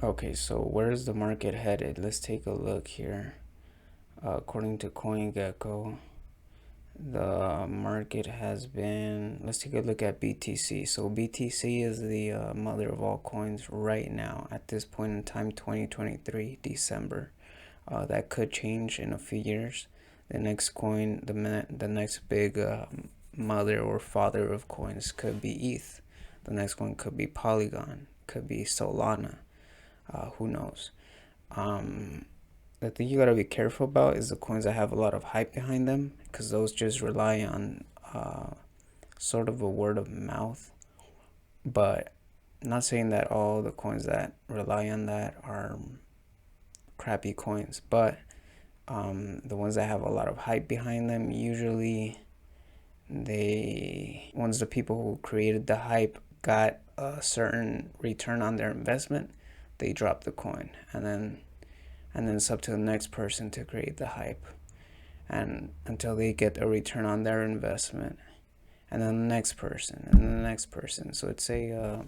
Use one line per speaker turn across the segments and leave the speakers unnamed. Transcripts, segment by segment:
Okay, so where's the market headed? Let's take a look here. According to CoinGecko, the market has been. Let's take a look at BTC. So BTC is the mother of all coins right now at this point in time, 2023 December. That could change in a few years. The next coin, the next big mother or father of coins could be ETH. The next one could be Polygon. Could be Solana. Who knows? Um, the thing you gotta be careful about is the coins that have a lot of hype behind them, because those just rely on sort of a word of mouth. But I'm not saying that all the coins that rely on that are crappy coins, but the ones that have a lot of hype behind them, usually once the people who created the hype got a certain return on their investment, they drop the coin, and then it's up to the next person to create the hype, and until they get a return on their investment, and then the next person and the next person. So it's a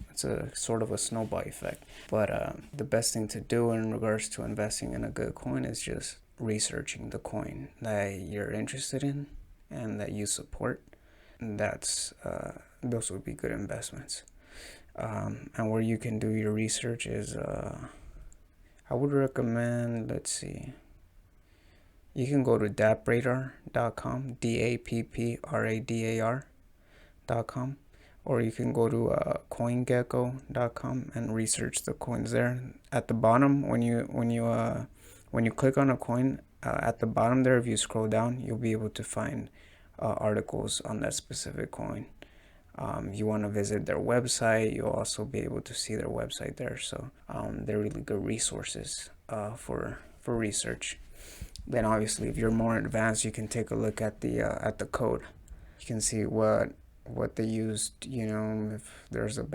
sort of a snowball effect. But the best thing to do in regards to investing in a good coin is just researching the coin that you're interested in and that you support. That's those would be good investments. And where you can do your research is I would recommend, let's see, you can go to dappradar.com, dappradar.com, or you can go to coingecko.com and research the coins there. At the bottom, when you click on a coin, at the bottom there, if you scroll down, you'll be able to find articles on that specific coin. You want to visit their website, you'll also be able to see their website there. So they're really good resources for research. Then obviously, if you're more advanced, you can take a look at the code. You can see what they used. If there's a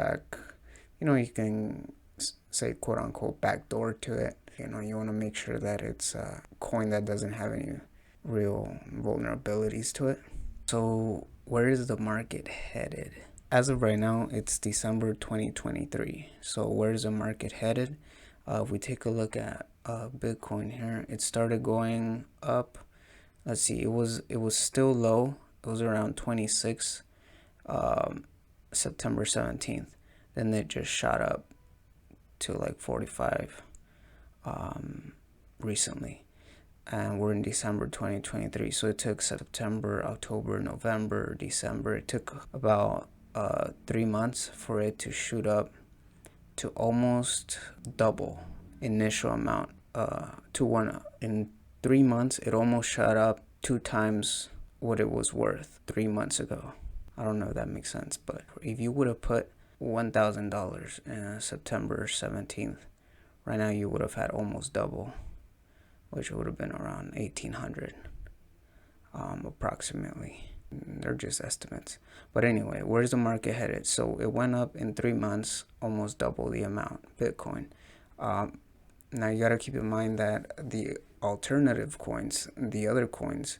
you can say quote unquote backdoor to it. You want to make sure that it's a coin that doesn't have any real vulnerabilities to it. So where is the market headed? As of right now, it's December 2023. So where's the market headed? If we take a look at Bitcoin here, it started going up. Let's see, it was still low. It was around 26 September 17th. Then it just shot up to like 45 recently. And we're in December 2023. So it took September, October, November, December. It took about 3 months for it to shoot up to almost double initial amount to one. In 3 months, it almost shot up 2 times what it was worth 3 months ago. I don't know if that makes sense, but if you would have put $1,000 in September 17th, right now you would have had almost double, which would have been around 1,800 approximately. They're just estimates. But anyway, where's the market headed? So it went up in 3 months, almost double the amount, Bitcoin. Now you got to keep in mind that the alternative coins, the other coins,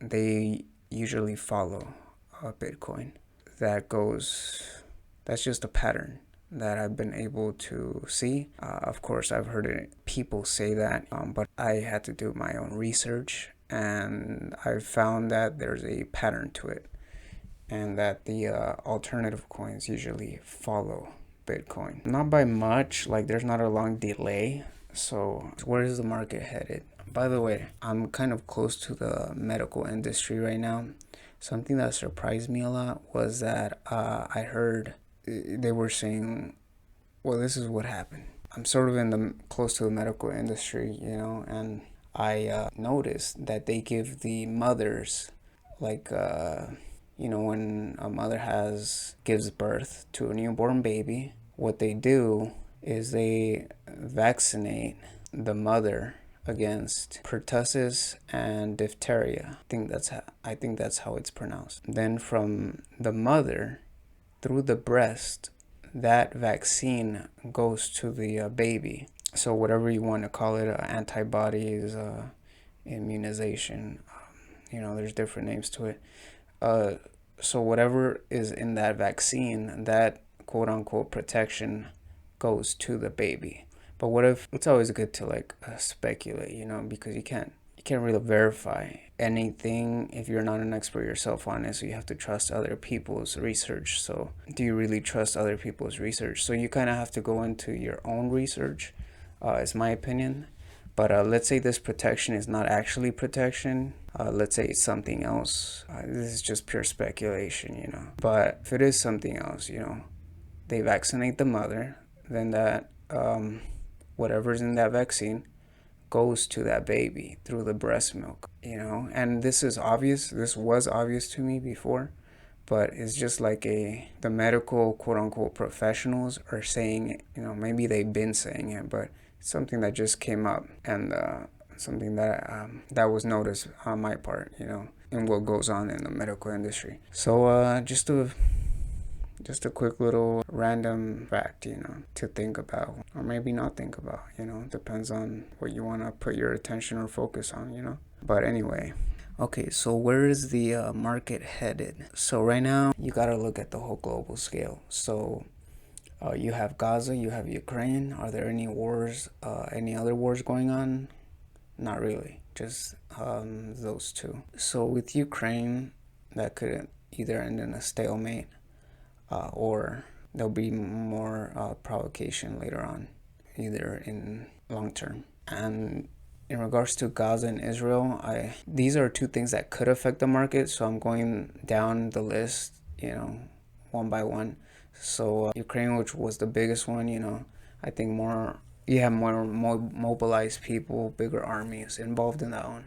they usually follow Bitcoin. That's just a pattern that I've been able to see. Of course, I've heard people say that, but I had to do my own research, and I found that there's a pattern to it, and that the alternative coins usually follow Bitcoin. Not by much, like there's not a long delay. So where is the market headed? By the way, I'm kind of close to the medical industry right now. Something that surprised me a lot was that I heard they were saying, well, this is what happened. I'm sort of in the close to the medical industry, and I noticed that they give the mothers, like, when a mother gives birth to a newborn baby, what they do is they vaccinate the mother against pertussis and diphtheria. I think that's how it's pronounced. Then from the mother through the breast, that vaccine goes to the baby. So whatever you want to call it, antibodies, immunization, there's different names to it. So whatever is in that vaccine, that quote unquote protection goes to the baby. But what if, it's always good to like speculate, because you can't really verify anything if you're not an expert yourself on it. So you have to trust other people's research. So do you really trust other people's research? So you kind of have to go into your own research, is my opinion. But let's say this protection is not actually protection. Let's say it's something else. This is just pure speculation. But if it is something else, they vaccinate the mother, then that whatever's in that vaccine goes to that baby through the breast milk, and this is obvious. This was obvious to me before, but it's just like the medical quote unquote professionals are saying it. Maybe they've been saying it, but it's something that just came up, and something that was noticed on my part, in what goes on in the medical industry. So just a quick little random fact, to think about, or maybe not think about, depends on what you want to put your attention or focus on. But anyway, okay, so where is the market headed? So right now, you got to look at the whole global scale. So you have Gaza, you have Ukraine. Are there any wars, any other wars going on? Not really, just those two. So with Ukraine, that could either end in a stalemate, or there'll be more provocation later on, either in long term. And in regards to Gaza and Israel, these are two things that could affect the market. So I'm going down the list, one by one. So Ukraine, which was the biggest one, I think you have more mobilized people, bigger armies involved in that one.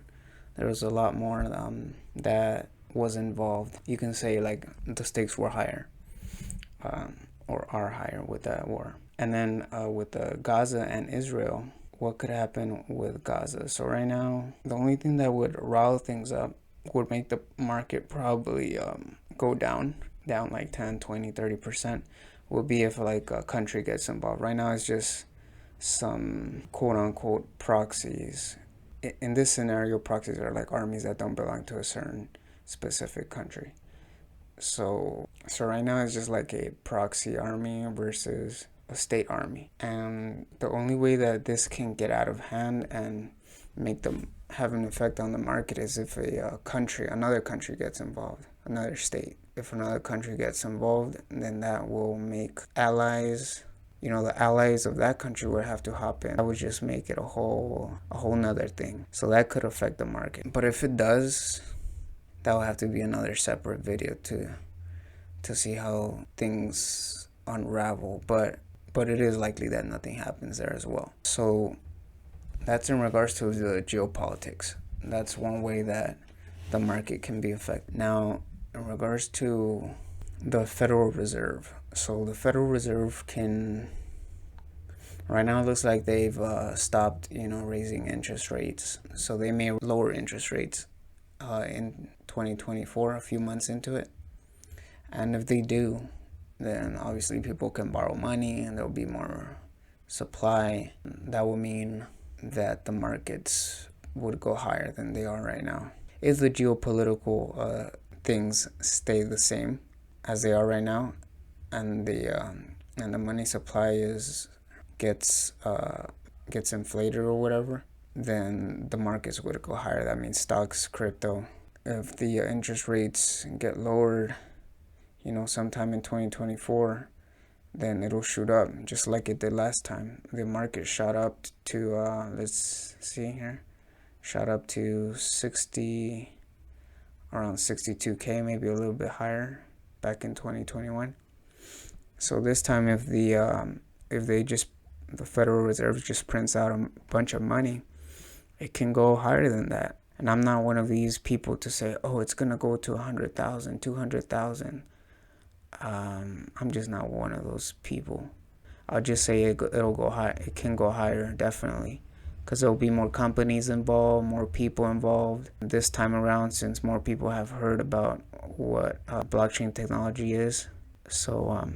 There was a lot more that was involved. You can say like the stakes were higher. Or are higher with that war. And then with Gaza and Israel, what could happen with Gaza? So right now, the only thing that would rile things up, would make the market probably go down like 10, 20, 30%, would be if like a country gets involved. Right now, it's just some quote unquote proxies. In this scenario, proxies are like armies that don't belong to a certain specific country. So right now it's just like a proxy army versus a state army. And the only way that this can get out of hand and make them have an effect on the market is if another country gets involved, another state. If another country gets involved, then that will make allies, the allies of that country would have to hop in. That would just make it a whole nother thing. So that could affect the market. But if it does, that will have to be another separate video to see how things unravel. But it is likely that nothing happens there as well. So that's in regards to the geopolitics. That's one way that the market can be affected. Now, in regards to the Federal Reserve. So the Federal Reserve right now it looks like they've stopped, raising interest rates. So they may lower interest rates in 2024, a few months into it. And if they do, then obviously people can borrow money and there'll be more supply. That will mean that the markets would go higher than they are right now. If the geopolitical things stay the same as they are right now, and the money supply gets inflated or whatever, then the markets would go higher. That means stocks, crypto. If the interest rates get lowered, sometime in 2024, then it'll shoot up just like it did last time. The market shot up to, let's see here, shot up to around 62K, maybe a little bit higher back in 2021. So this time, if the Federal Reserve just prints out a bunch of money, it can go higher than that. And I'm not one of these people to say, oh, it's going to go to 100,000, 200,000. I'm just not one of those people. I'll just say it'll go high. It can go higher, definitely. Because there'll be more companies involved, more people involved. This time around, since more people have heard about what blockchain technology is. So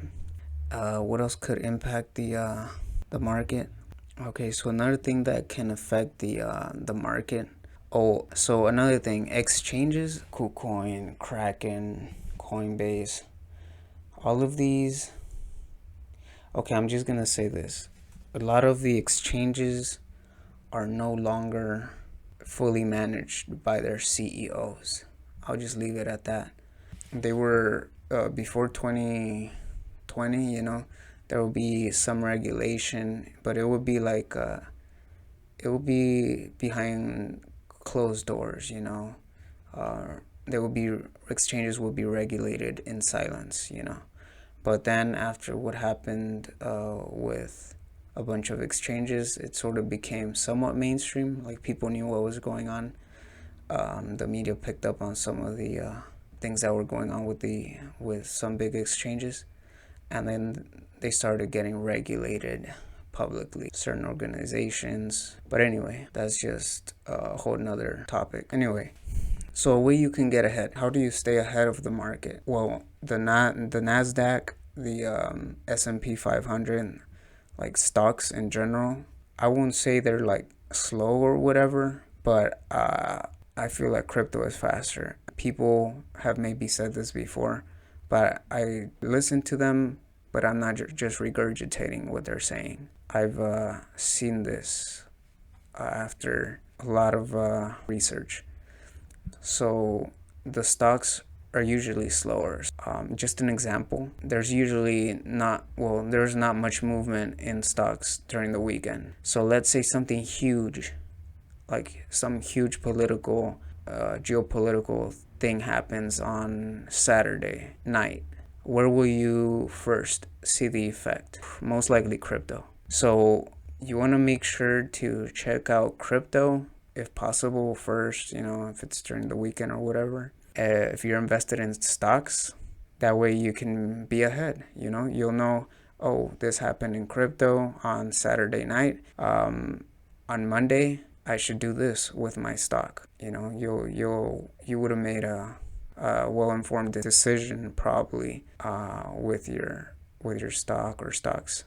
what else could impact the market? Okay, so another thing that can affect the market. Oh, so another thing, exchanges, KuCoin, Kraken, Coinbase, all of these Okay, I'm just gonna say this. A lot of the exchanges are no longer fully managed by their CEOs. I'll just leave it at that. They were before 2020, there will be some regulation, but it would be like it will be behind closed doors, there will be exchanges will be regulated in silence, But then after what happened with a bunch of exchanges, it sort of became somewhat mainstream. Like people knew what was going on. The media picked up on some of the things that were going on with some big exchanges, and then they started getting regulated publicly, certain organizations. But anyway, that's just a whole nother topic. Anyway, so a way you can get ahead. How do you stay ahead of the market? Well, the Nasdaq, the S&P 500, like stocks in general, I won't say they're like slow or whatever, but I feel like crypto is faster. People have maybe said this before, but I listen to them, but I'm not just regurgitating what they're saying. I've seen this after a lot of research. So the stocks are usually slower. Just an example, there's not much movement in stocks during the weekend. So let's say something huge, like some huge geopolitical thing happens on Saturday night. Where will you first see the effect? Most likely crypto. So you want to make sure to check out crypto if possible first, if it's during the weekend or whatever. If you're invested in stocks, that way you can be ahead. You'll know, oh, this happened in crypto on Saturday night. On Monday, I should do this with my stock. You would have made a well-informed decision probably with your stock or stocks.